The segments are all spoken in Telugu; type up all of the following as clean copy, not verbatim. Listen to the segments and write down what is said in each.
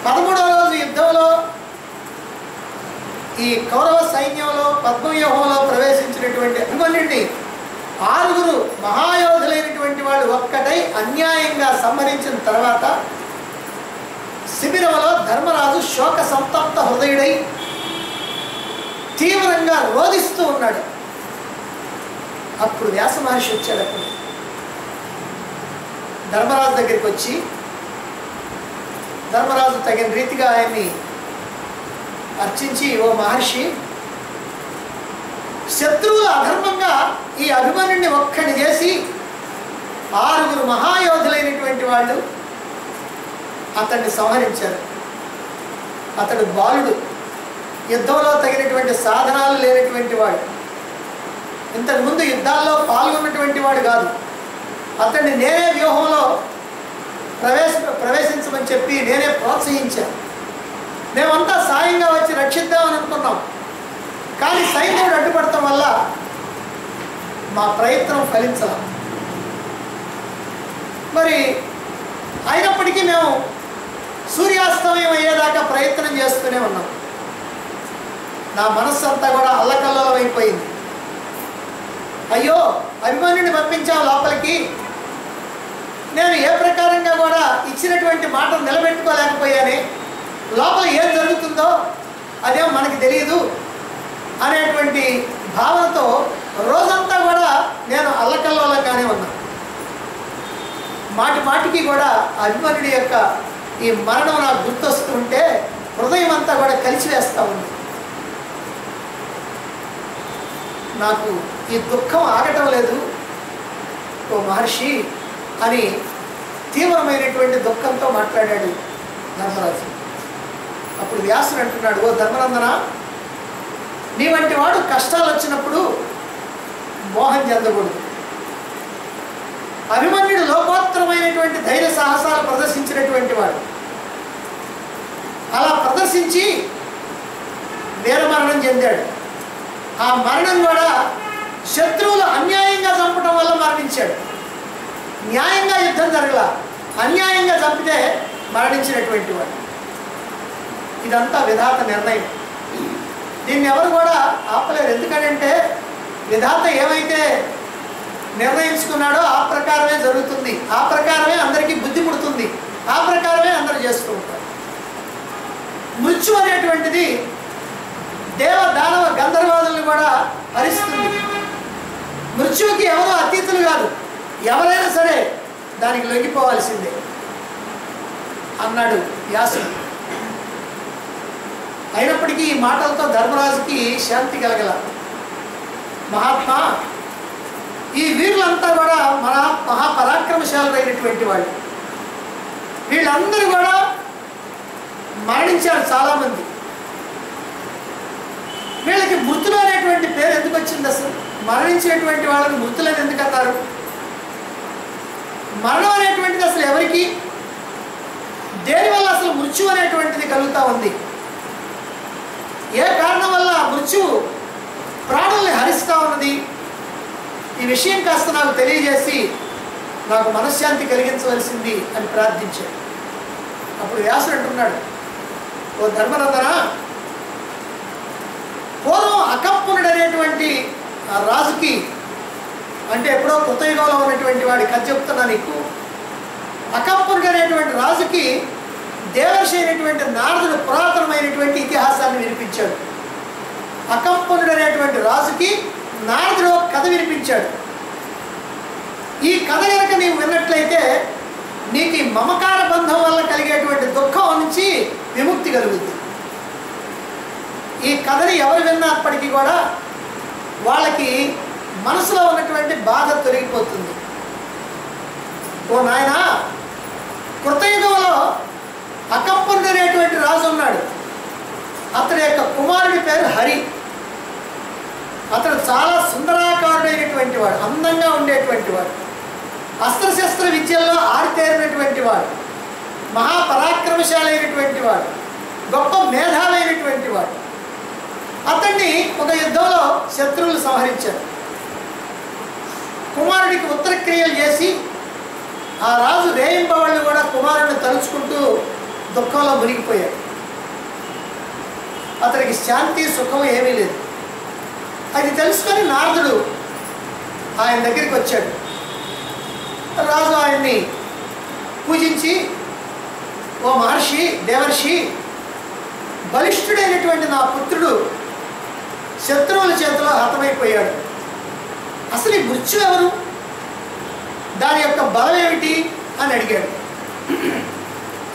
13వ రోజు యుద్ధంలో ఈ కౌరవ సైన్యంలో పద్మవ్యూహంలో ప్రవేశించినటువంటి అభిమన్యుడిని 6 మహాయోధులైనటువంటి వాళ్ళు ఒక్కటై అన్యాయంగా సంహరించిన తర్వాత శిబిరంలో ధర్మరాజు శోక సంతప్త హృదయుడై తీవ్రంగా రోధిస్తూ ఉన్నాడు. అప్పుడు వ్యాస మహర్షి వచ్చాడు. అప్పుడు ధర్మరాజు దగ్గరికి వచ్చి ధర్మరాజు తగిన రీతిగా ఆయన్ని అర్చించి, ఓ మహర్షి, శత్రువులు అధర్మంగా ఈ అభిమన్యుడిని ఒక్కడిని చేసి 6 మహాయోధులైనటువంటి వాళ్ళు అతన్ని సంహరించారు. అతడు బాలుడు, యుద్ధంలో తగినటువంటి సాధనాలు లేనటువంటి వాడు, ఇంతకుముందు యుద్ధాల్లో పాల్గొన్నటువంటి వాడు కాదు. అతన్ని నేనే వ్యూహంలో ప్రవేశించమని చెప్పి నేనే ప్రోత్సహించాను. మేమంతా సాయంగా వచ్చి రక్షిద్దామని అనుకున్నాం. కానీ సైన్యుడు అడ్డుపడటం వల్ల మా ప్రయత్నం ఫలించాల. మరి అయినప్పటికీ మేము సూర్యాస్తమయం అయ్యేదాకా ప్రయత్నం చేస్తూనే ఉన్నాం. నా మనస్సు అంతా కూడా అల్లకల్లోలం అయిపోయింది. అయ్యో, అభిమన్యుడిని పంపించాం లోపలికి, నేను ఏ ప్రకారంగా కూడా ఇచ్చినటువంటి మాటను నిలబెట్టుకోలేకపోయానే, లోపల ఏం జరుగుతుందో అదేం మనకి తెలియదు అనేటువంటి భావనతో రోజంతా కూడా నేను అల్లకల్లోలంగానే ఉన్నాను. మాటి మాటికి కూడా అభిమన్యుడి యొక్క ఈ మరణం నాకు గుర్తొస్తూ ఉంటే హృదయం అంతా కూడా కలిసివేస్తూ ఉంది. నాకు ఈ దుఃఖం ఆగటం లేదు ఓ మహర్షి అని తీవ్రమైనటువంటి దుఃఖంతో మాట్లాడాడు ధర్మరాజు. అప్పుడు వ్యాసుడు అంటున్నాడు, ఓ ధర్మనందన, నీ వంటి వాడు కష్టాలు వచ్చినప్పుడు మోహం చెందకూడదు. అభిమన్యుడు లోకోత్తరమైనటువంటి ధైర్య సాహసాలు ప్రదర్శించినటువంటి వాడు. అలా ప్రదర్శించి వీరమరణం చెందాడు. ఆ మరణం కూడా శత్రువులు అన్యాయంగా చంపడం వల్ల మరణించాడు. న్యాయంగా యుద్ధం జరగల, అన్యాయంగా చంపితే మరణించినటువంటి వాడు. ఇదంతా విధాత నిర్ణయం. దీన్ని ఎవరు కూడా ఆపలేరు. ఎందుకంటే విధాత ఏమైతే నిర్ణయించుకున్నాడో ఆ ప్రకారమే జరుగుతుంది, ఆ ప్రకారమే అందరికీ బుద్ధి పుడుతుంది, ఆ ప్రకారమే అందరూ చేస్తూ ఉంటారు. మృత్యు అనేటువంటిది దేవ దానవ గంధర్వాదులను కూడా హరిస్తుంది. మృత్యువుకి ఎవరో అతీతులు కాదు, ఎవరైనా సరే దానికి లొంగిపోవాల్సిందే అన్నాడు వ్యాసుడు. అయినప్పటికీ ఈ మాటలతో ధర్మరాజుకి శాంతి కలగల. మహాత్మా, ఈ వీరులంతా కూడా మన మహాపరాక్రమశాలురైనటువంటి వాళ్ళు. వీళ్ళందరూ కూడా మరణించారు చాలామంది. వీళ్ళకి మృతులు అనేటువంటి పేరు ఎందుకు వచ్చింది? అసలు మరణించేటువంటి వాళ్ళని మృతులని ఎందుకు అన్నారు? మరణం అనేటువంటిది అసలు ఎవరికి, దేనివల్ల అసలు మృత్యు అనేటువంటిది కలుగుతూ ఉంది? ఏ కారణం వల్ల మృత్యువు ప్రాణుల్ని హరిస్తూ ఉన్నది? ఈ విషయం కాస్త నాకు తెలియజేసి నాకు మనశ్శాంతి కలిగించవలసింది అని ప్రార్థించాడు. అప్పుడు వ్యాసుడు అంటున్నాడు, ఓ ధర్మనందన, పూర్వం అకంపునుడు అనేటువంటి ఆ రాజుకి, అంటే ఎప్పుడో కృతయుగంలో ఉన్నటువంటి వాడి కథ చెప్తున్నా నీకు. అకంపునుడు అనేటువంటి రాజుకి దేవర్షి అయినటువంటి నారదుడు పురాతనమైనటువంటి ఇతిహాసాన్ని వినిపించాడు. అకంపునుడు అనేటువంటి రాజుకి నారదుడు కథ వినిపించాడు. ఈ కథ కనుక నీవు విన్నట్లయితే నీకు ఈ మమకార బంధం వల్ల కలిగేటువంటి దుఃఖం నుంచి విముక్తి కలుగుతుంది. ఈ కథని ఎవరు విన్నప్పటికీ కూడా వాళ్ళకి మనసులో ఉన్నటువంటి బాధ తొలగిపోతుంది. ఓ నాయన, కృతయుగంలో అకంపునుడు అనేటువంటి రాజు ఉన్నాడు. అతని యొక్క కుమారుడి పేరు హరి. అతడు చాలా సుందరాకారుడైనటువంటి వాడు, అందంగా ఉండేటువంటి వాడు, అస్త్రశస్త్ర విద్యల్లో ఆరితేరినటువంటి వాడు, మహాపరాక్రమశాలైనటువంటి వాడు, గొప్ప మేధావైనటువంటి వాడు. అతన్ని ఒక యుద్ధంలో శత్రువులు సంహరించారు. కుమారుడికి ఉత్తరక్రియలు చేసి ఆ రాజు రేయింబవళ్ళు కూడా కుమారుడిని తలుచుకుంటూ దుఃఖంలో మునిగిపోయాడు. అతనికి శాంతి సుఖం ఏమీ లేదు. అది తెలుసుకొని నారదుడు ఆయన దగ్గరికి వచ్చాడు. రాజు ఆయన్ని పూజించి, ఓ మహర్షి, దేవర్షి, బలిష్ఠుడైనటువంటి నా పుత్రుడు శత్రువుల చేతిలో హతమైపోయాడు. అసలు ఈ మృత్యు ఎవరు, దాని యొక్క బలం ఏమిటి అని అడిగాడు.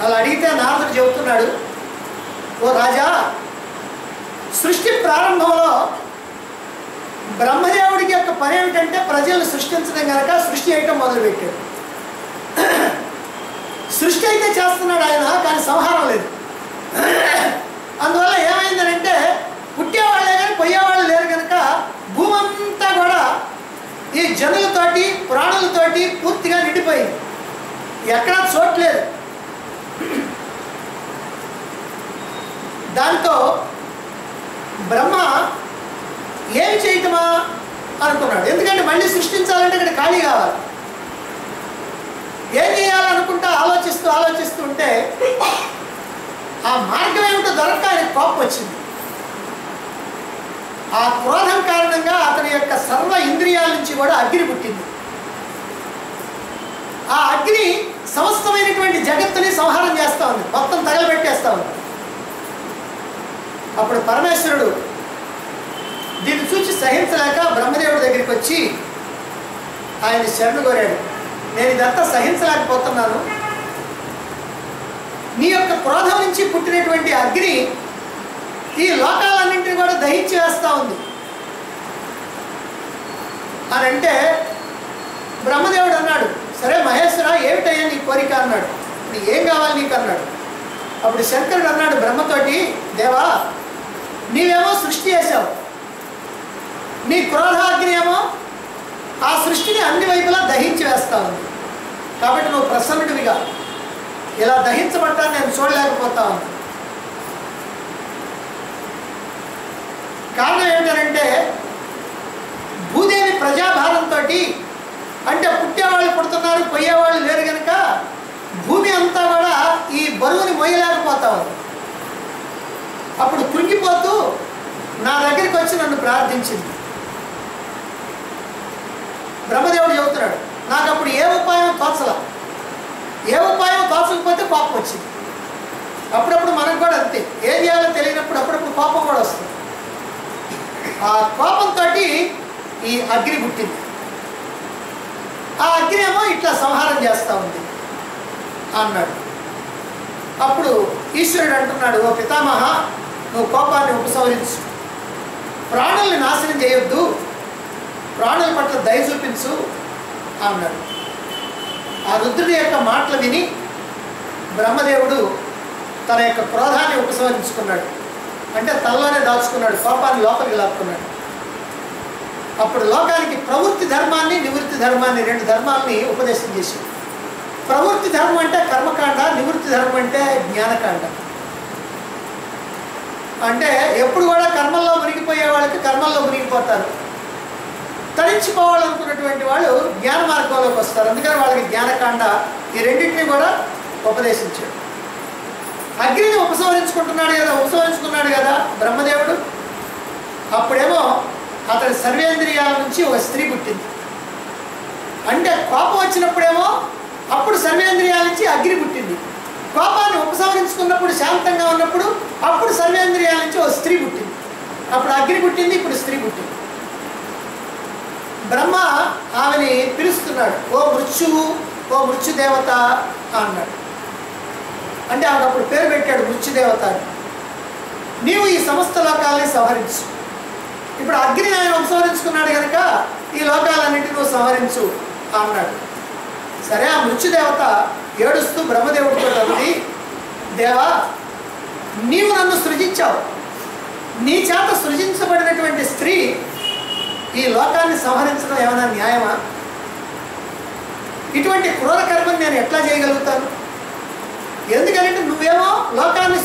అలా అడిగితే నారదుడు చెబుతున్నాడు, ఓ రాజా, సృష్టి ప్రారంభంలో బ్రహ్మదేవుడికి యొక్క పని ఏమిటంటే ప్రజలను సృష్టించడం కనుక సృష్టి చేయటం మొదలుపెట్టాడు. సృష్టి అయితే చేస్తున్నాడు ఆయన, కానీ సంహారం లేదు. అందువల్ల ఏమైందనంటే పుట్టేవాళ్ళే కానీ పోయేవాళ్ళు లేరు కనుక భూమి అంతా కూడా ఈ జనులతోటి ప్రాణులతోటి పూర్తిగా నిండిపోయింది. ఎక్కడా చోట్లేదు. దాంతో బ్రహ్మ ఏమి చేయటమా అనుకున్నాడు. ఎందుకంటే మళ్ళీ సృష్టించాలంటే ఇక్కడ ఖాళీ కావాలి. ఏం చేయాలనుకుంటా ఆలోచిస్తూ ఉంటే ఆ మార్గం ఏమిటో దొరక్క ఆయన కోపం వచ్చింది. ఆ క్రోధం కారణంగా అతని యొక్క సర్వ ఇంద్రియాల నుంచి కూడా అగ్ని పుట్టింది. ఆ అగ్ని సమస్తమైనటువంటి జగత్తుని సంహారం చేస్తూ ఉంది, మొత్తం తగలబెట్టేస్తూ ఉంది. అప్పుడు పరమేశ్వరుడు దీన్ని చూసి సహించలేక బ్రహ్మదేవుడి దగ్గరికి వచ్చి ఆయన శరణు కోరాడు. నేను ఇదంతా సహించలేకపోతున్నాను. నీ యొక్క క్రోధం నుంచి పుట్టినటువంటి అగ్ని ఈ లోకాలన్నింటినీ కూడా దహించి వేస్తూ ఉంది అని అంటే బ్రహ్మదేవుడు అన్నాడు, సరే మహేశ్వర, ఏమిటయ్యా నీ కోరిక అన్నాడు. ఇప్పుడు ఏం కావాలి నీకు అన్నాడు. అప్పుడు శంకరుడు అన్నాడు బ్రహ్మతోటి, దేవా, నీవేమో సృష్టి చేశావు, నీ క్రోధాగ్ని ఏమో ఆ సృష్టిని అన్ని వైపులా దహించి వేస్తా ఉంది. కాబట్టి నువ్వు ప్రసన్నుడివిగా ఇలా దహించబట్టాన్ని నేను చూడలేకపోతా ఉంది. కారణం ఏమిటంటే భూదేవి ప్రజాభారంతో, అంటే పుట్టేవాళ్ళు పుడుతున్నారు, పోయేవాళ్ళు లేరు కనుక భూమి అంతా కూడా ఈ బరువుని మోయలేకపోతా ఉంది. అప్పుడు కృంగిపోతూ నా దగ్గరికి వచ్చి నన్ను ప్రార్థించింది. బ్రహ్మదేవుడు చెబుతున్నాడు, నాకు అప్పుడు ఏ ఉపాయం తోచకపోతే కోపం వచ్చింది. అప్పుడప్పుడు మనకు కూడా అంతే, ఏం చేయాలో తెలియనప్పుడు అప్పుడప్పుడు కోపం కూడా వస్తుంది. ఆ కోపంతో ఈ అగ్ని పుట్టింది. ఆ అగ్ని ఏమో ఇట్లా సంహారం చేస్తూ ఉంది అన్నాడు. అప్పుడు ఈశ్వరుడు అంటున్నాడు, ఓ పితామహ, నువ్వు కోపాన్ని ఉపసంహరించు, ప్రాణుల్ని నాశనం చేయొద్దు, ప్రాణుల పట్ల దయ చూపించు అన్నాడు. ఆ రుద్రుడి యొక్క మాటలు విని బ్రహ్మదేవుడు తన యొక్క క్రోధాన్ని ఉపసంహరించుకున్నాడు. అంటే తనలోనే దాచుకున్నాడు, కోపాన్ని లోపలికి లాక్కున్నాడు. అప్పుడు లోకానికి ప్రవృత్తి ధర్మాన్ని, నివృత్తి ధర్మాన్ని, రెండు ధర్మాలని ఉపదేశం చేశాడు. ప్రవృత్తి ధర్మం అంటే కర్మకాండ, నివృత్తి ధర్మం అంటే జ్ఞానకాండ. అంటే ఎప్పుడు కూడా కర్మల్లో మునిగిపోయే వాళ్ళకి కర్మల్లో మునిగిపోతారు, తరించిపోవాలనుకున్నటువంటి వాళ్ళు జ్ఞాన మార్గంలోకి వస్తారు. అందుకని వాళ్ళకి జ్ఞానకాండ, ఈ రెండింటినీ కూడా ఉపదేశించాడు. అగ్నిని ఉపసంహరించుకున్నాడు కదా బ్రహ్మదేవుడు. అప్పుడేమో అతడి సర్వేంద్రియాల నుంచి ఒక స్త్రీ పుట్టింది. అంటే కోపం వచ్చినప్పుడేమో అప్పుడు సర్వేంద్రియాల నుంచి అగ్ని పుట్టింది. కోపాన్ని ఉపసంహరించుకున్నప్పుడు, శాంతంగా ఉన్నప్పుడు అప్పుడు సర్వేంద్రియాల నుంచి ఒక స్త్రీ పుట్టింది. అప్పుడు అగ్ని పుట్టింది, ఇప్పుడు స్త్రీ పుట్టింది. బ్రహ్మ ఆమెని పిలుస్తున్నాడు, ఓ మృత్యుదేవత అన్నాడు. అంటే ఆమెకు అప్పుడు పేరు పెట్టాడు మృత్యుదేవత అని. నీవు ఈ సమస్త లోకాలని సంహరించు. ఇప్పుడు అగ్ని ఆయన ఉపసంహరించుకున్నాడు కనుక ఈ లోకాలన్నింటినీ నువ్వు సంహరించు అన్నాడు. సరే, ఆ మృత్యుదేవత ఏడుస్తూ బ్రహ్మదేవుడితో అన్నది, దేవా, నీవు నన్ను సృజించావు, నీ చేత సృజించబడినటువంటి స్త్రీ ఈ లోకాన్ని సంహరించడం ఏమైనా న్యాయమా? ఇటువంటి క్రూర కర్మని నేను ఎట్లా చేయగలుగుతాను? ఎందుకంటే నువ్వేమో లోకాన్ని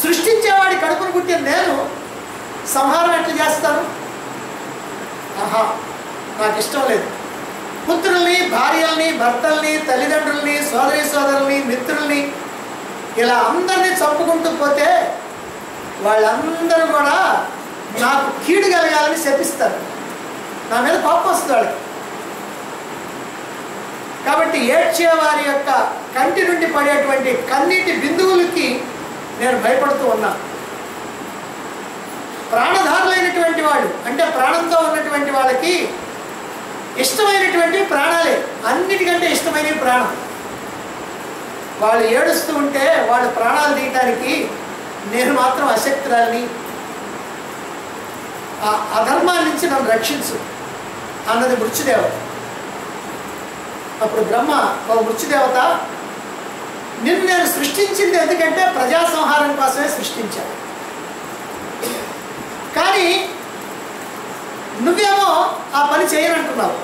సృష్టించేవాడి కడుపును పుట్టిన నేను సంహారం ఎట్లా చేస్తాను? ఆహా, నాకు ఇష్టం లేదు. పుత్రుల్ని, భార్యల్ని, భర్తల్ని, తల్లిదండ్రుల్ని, సోదరి సోదరుల్ని, మిత్రుల్ని, ఇలా అందరినీ చంపుకుంటూ పోతే వాళ్ళందరూ కూడా నాకు కీడు కలగాలని శపిస్తారు. నా మీద కోపం వస్తుంది వాళ్ళకి. కాబట్టి ఏడ్చే వారి యొక్క కంటి నుండి పడేటువంటి కన్నీటి బిందువులకి నేను భయపడుతూ ఉన్నాను. ప్రాణధారులైనటువంటి వాళ్ళు అంటే ప్రాణంతో ఉన్నటువంటి వాళ్ళకి ఇష్టమైనటువంటి ప్రాణాలే, అన్నిటికంటే ఇష్టమైనవి ప్రాణం. వాళ్ళు ఏడుస్తూ ఉంటే వాళ్ళు ప్రాణాలు తీయటానికి నేను మాత్రం అశక్తురాలిని, ఆ అధర్మాన్ని నుంచి నన్ను రక్షించు అన్నది మృత్యుదేవత. అప్పుడు బ్రహ్మ, ఓ మృత్యుదేవత, నిన్ను నేను సృష్టించింది ఎందుకంటే ప్రజా సంహారం కోసమే సృష్టించాను. కానీ నువ్వేమో ఆ పని చేయనంటున్నావు.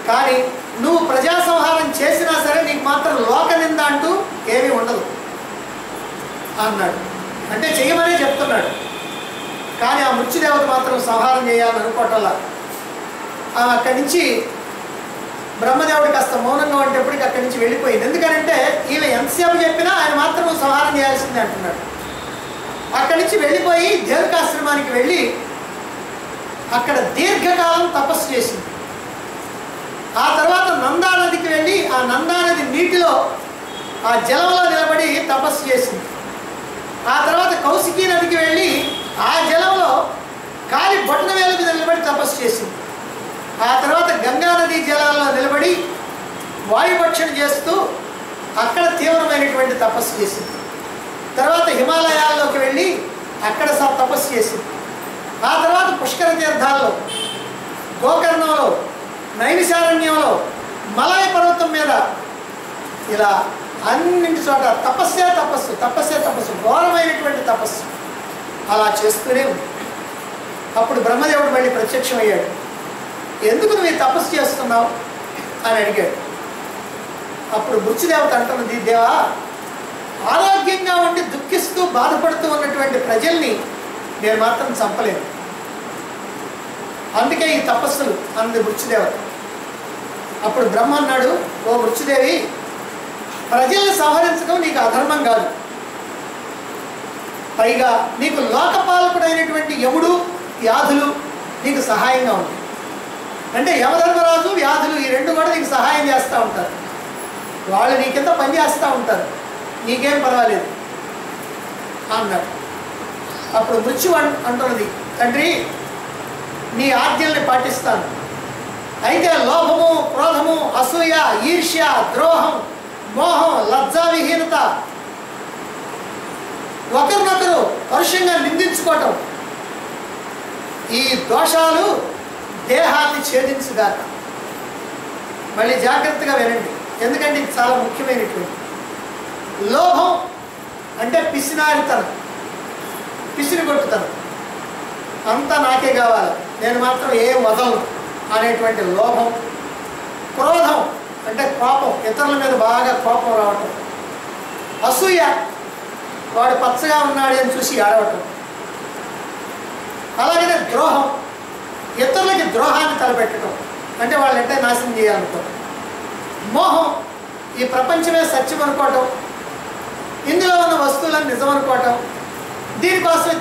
కానీ నువ్వు ప్రజా సంహారం చేసినా సరే నీకు మాత్రం లోక నింద అంటూ ఏమీ ఉండదు అన్నాడు. అంటే చేయమనే చెప్తున్నాడు. కానీ ఆ మృత్యుదేవత మాత్రం సంహారం చేయాలని అనుకోవటంలా ఆమె అక్కడి నుంచి బ్రహ్మదేవుడి కాస్త మౌనంగా ఉండేప్పటికి అక్కడి నుంచి వెళ్ళిపోయింది. ఎందుకంటే ఈమె ఎంతసేపు చెప్పినా ఆయన మాత్రం సంహారం చేయాల్సిందే అంటున్నాడు. అక్కడి నుంచి వెళ్ళిపోయి దేవకాశ్రమానికి వెళ్ళి అక్కడ దీర్ఘకాలం తపస్సు చేసింది. ఆ తర్వాత నందా నదికి వెళ్ళి ఆ నందా నది నీటిలో ఆ జలంలో నిలబడి తపస్సు చేసింది. ఆ తర్వాత కౌశికీ నదికి వెళ్ళి ఆ జలంలో కాలి బొట్టన వేల మీద నిలబడి తపస్సు చేసింది. ఆ తర్వాత గంగా నదీ జలాల్లో నిలబడి వాయుభక్షణ చేస్తూ అక్కడ తీవ్రమైనటువంటి తపస్సు చేసింది. తర్వాత హిమాలయాల్లోకి వెళ్ళి అక్కడ తపస్సు చేసింది. ఆ తర్వాత పుష్కర తీర్థాల్లో, గోకర్ణంలో, నైమిషారణ్యంలో, మలయ పర్వతం మీద, ఇలా అన్నింటి చోట తపస్సే తపస్సు, తపస్సే తపస్సు, ఘోరమైనటువంటి తపస్సు అలా చేస్తూనే ఉంది. అప్పుడు బ్రహ్మదేవుడు మళ్ళీ ప్రత్యక్షమయ్యాడు. ఎందుకు నువ్వు ఈ తపస్సు చేస్తున్నావు అని అడిగాడు. అప్పుడు మృత్యుదేవత అంటున్నది, దేవా, ఆరోగ్యంగా ఉండి దుఃఖిస్తూ బాధపడుతూ ఉన్నటువంటి ప్రజల్ని నేను మాత్రం చంపలేను, అందుకే ఈ తపస్సులు అన్నది మృత్యుదేవత. అప్పుడు బ్రహ్మ అన్నాడు, ఓ మృత్యుదేవి, ప్రజల్ని సంహరించడం నీకు అధర్మం కాదు. పైగా నీకు లోకపాలకుడైనటువంటి యముడు, వ్యాధులు నీకు సహాయంగా ఉంది. అంటే యమధర్మరాజు, వ్యాధులు ఈ రెండు కూడా నీకు సహాయం చేస్తూ ఉంటారు. వాళ్ళు నీ కింద పనిచేస్తూ ఉంటారు, నీకేం పర్వాలేదు అన్నాడు. అప్పుడు మృత్యు అంటున్నది, తండ్రి, నీ ఆజ్ఞల్ని పాటిస్తాను. అయితే లోభము, క్రోధము, అసూయ, ఈర్ష్య, ద్రోహం, మోహం, లజ్జావిహీనత, ఒకరినొకరు పరుషంగా నిందించుకోవటం, ఈ దోషాలు దేహాన్ని ఛేదించుగాక. మళ్ళీ జాగ్రత్తగా వినండి, ఎందుకంటే ఇది చాలా ముఖ్యమైనటువంటి. లోభం అంటే పిసినారితనం, పిసిరిగొట్టుతనం, అంతా నాకే కావాలి, నేను మాత్రం ఏం వదలను అనేటువంటి లోభం. క్రోధం అంటే కోపం, ఇతరుల మీద బాగా కోపం రావటం. అసూయ, వాడు పచ్చగా ఉన్నాడు అని చూసి ఆడవటం. అలాగనే ద్రోహం, ఇతరులకి ద్రోహాన్ని తలపెట్టడం, అంటే వాళ్ళంటే నాశనం చేయాలనుకోవటం. మోహం, ఈ ప్రపంచమే సత్యం అనుకోవటం, ఇందులో ఉన్న వస్తువులను నిజం అనుకోవటం, దీనికోసమే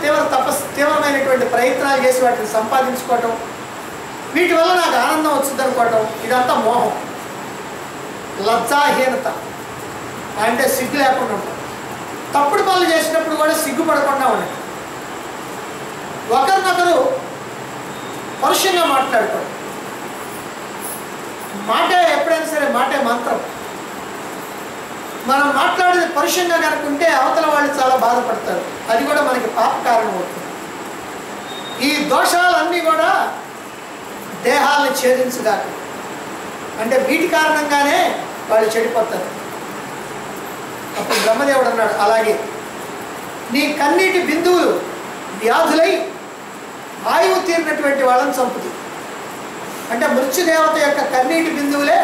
తీవ్రమైనటువంటి ప్రయత్నాలు చేసి వాటిని సంపాదించుకోవటం, వీటి వల్ల నాకు ఆనందం వచ్చింది అనుకోవటం, ఇదంతా మోహం. లజ్జాహీనత అంటే సిగ్గు లేకుండా ఉంటాం, తప్పుడు పనులు చేసినప్పుడు కూడా సిగ్గుపడకుండా ఉండటం, ఒకరినొకరు పరుషంగా మాట్లాడుకోవడం. మాటే ఎప్పుడైనా సరే మాటే మంత్రం. మనం మాట్లాడేది పరుషంగా కనుకుంటే అవతల వాళ్ళు చాలా బాధపడతారు, అది కూడా మనకి పాప కారణం అవుతుంది. ఈ దోషాలన్నీ కూడా దేహాలను ఛేదించుగాక, అంటే వీటి కారణంగానే వాళ్ళు చెడిపోతారు. అప్పుడు బ్రహ్మదేవుడు అన్నాడు, అలాగే నీ కన్నీటి బిందువులు వ్యాధులై ఆయువు తీరినటువంటి వాళ్ళని చంపుతుంది. అంటే మృత్యుదేవత యొక్క కన్నీటి బిందువులే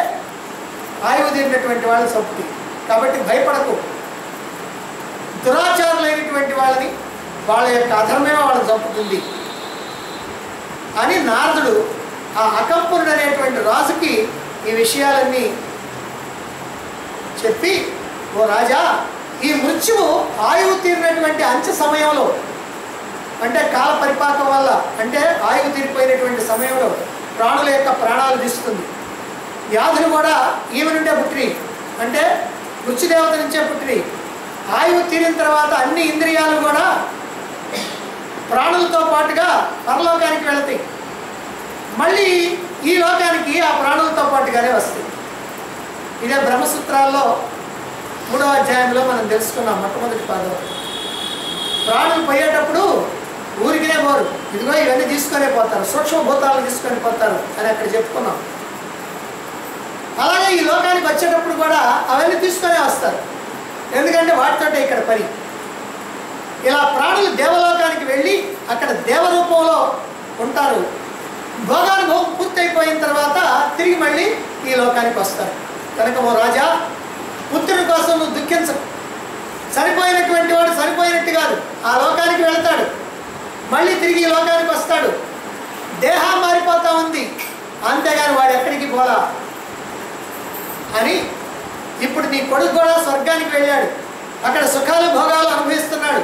ఆయువు తీరినటువంటి వాళ్ళని చంపుతుంది. కాబట్టి భయపడకు, దురాచారులైనటువంటి వాళ్ళని, వాళ్ళ యొక్క అధర్మమే వాళ్ళని చంపుతుంది అని నారదుడు ఆ అకంపురుడు అనేటువంటి రాజుకి ఈ విషయాలన్నీ చెప్పి, ఓ రాజా, ఈ మృత్యువు ఆయువు తీరినటువంటి అంచె సమయంలో, అంటే కాల పరిపాకం వల్ల, అంటే ఆయువు తీరిపోయినటువంటి సమయంలో ప్రాణుల యొక్క ప్రాణాలు తీస్తుంది. వ్యాధులు కూడా ఈమె నుండే పుట్టినాయి, అంటే మృత్యుదేవత నుంచే పుట్టినాయి. ఆయువు తీరిన తర్వాత అన్ని ఇంద్రియాలు కూడా ప్రాణులతో పాటుగా పరలోకానికి వెళతాయి. మళ్ళీ ఈ లోకానికి ఆ ప్రాణులతో పాటుగానే వస్తాయి. ఇదే బ్రహ్మసూత్రాల్లో 3వ అధ్యాయంలో మనం తెలుసుకున్నాం. మొట్టమొదటి పాదం, ప్రాణులు పోయేటప్పుడు ఊరికినే పోరు, ఇదిగో ఇవన్నీ తీసుకొని పోతారు, సూక్ష్మభూతాలను తీసుకొని పోతారు అని అక్కడ చెప్పుకున్నాం. అలాగే ఈ లోకానికి వచ్చేటప్పుడు కూడా అవన్నీ తీసుకొనే వస్తారు, ఎందుకంటే వాటితోటే ఇక్కడ పని. ఇలా ప్రాణులు దేవలోకానికి వెళ్ళి అక్కడ దేవరూపంలో ఉంటారు. భోగానుభవం పూర్తయిపోయిన తర్వాత తిరిగి మళ్ళీ ఈ లోకానికి వస్తారు. కనుక ఓ రాజా, పుత్రుడి కోసం నువ్వు దుఃఖించవు. చనిపోయినటువంటి వాడు చనిపోయినట్టు కాదు, ఆ లోకానికి వెళ్తాడు, మళ్ళీ తిరిగి ఈ లోకానికి వస్తాడు. దేహం మారిపోతూ ఉంది, అంతేగాని వాడు ఎక్కడికి పోలా అని. ఇప్పుడు నీ కొడుకు కూడా స్వర్గానికి వెళ్ళాడు, అక్కడ సుఖాలు భోగాలు అనుభవిస్తున్నాడు,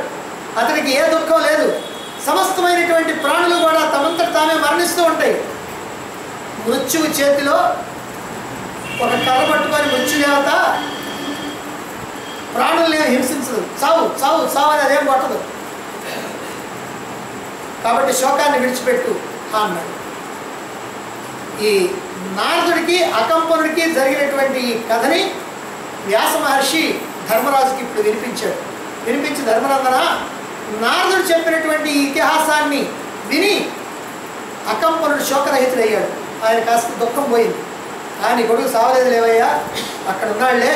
అతనికి ఏ దుఃఖం లేదు. సమస్తమైనటువంటి ప్రాణులు కూడా తమంతట తామే మరణిస్తూ ఉంటాయి. మృత్యువు చేతిలో ఒక కర్ర పట్టుకొని మృత్యుదేవత ప్రాణుల్ని హింసించదు, చావు చావు చావు అని అదేం కొట్టదు. కాబట్టి శోకాన్ని విడిచిపెట్టు అన్నాడు. ఈ నారదుడికి అకంపనుడికి జరిగినటువంటి ఈ కథని వ్యాస మహర్షి ధర్మరాజుకి ఇప్పుడు వినిపించాడు. వినిపించి, ధర్మనందన, నారదుడు చెప్పినటువంటి ఈ ఇతిహాసాన్ని విని అకంపనుడు శోకరహితుడయ్యాడు. ఆయన కాస్త దుఃఖం పోయింది. ఆయన కొడుకు సావలేదు లేవయ్యా, అక్కడ ఉన్నాళ్లే,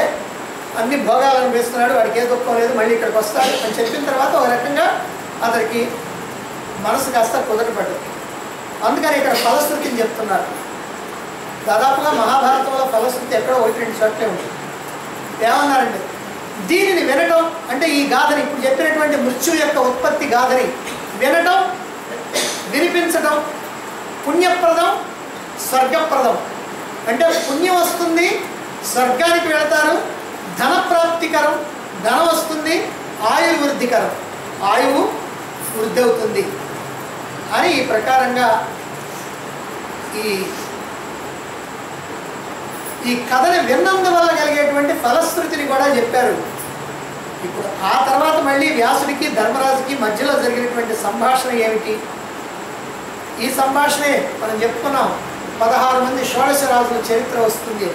అన్ని భోగాలను అనుభవిస్తున్నాడు, వాడికి ఏ దుఃఖం లేదు, మళ్ళీ ఇక్కడికి వస్తాడు అని చెప్పిన తర్వాత ఒక రకంగా అతనికి మనసు కాస్త కుదరపడ్డది. అందుకని ఇక్కడ ఫలశ్రుతిని చెప్తున్నారు. దాదాపుగా మహాభారతంలో ఫలశ్రుతి ఎక్కడో 1-2 చోట్లే ఉంటుంది. ఏమన్నారంటే, దీనిని వినటం అంటే ఈ గాథని, ఇప్పుడు చెప్పినటువంటి మృత్యు యొక్క ఉత్పత్తి గాథని వినటం, వినిపించటం పుణ్యప్రదం, స్వర్గప్రదం. అంటే పుణ్యం వస్తుంది, స్వర్గానికి వెళతారు, ధనప్రాప్తికరం, ధనం వస్తుంది, ఆయువు వృద్ధికరం, ఆయువు వృద్ధి అవుతుంది అని ఈ ప్రకారంగా ఈ కథని విన్నందువల్ల కలిగేటువంటి ఫలశ్రుతిని కూడా చెప్పారు. ఇప్పుడు ఆ తర్వాత మళ్ళీ వ్యాసుడికి ధర్మరాజుకి మధ్యలో జరిగినటువంటి సంభాషణ ఏమిటి? ఈ సంభాషణే మనం చెప్పుకున్నాం, 16 మంది షోడశ రాజుల చరిత్ర వస్తుంది.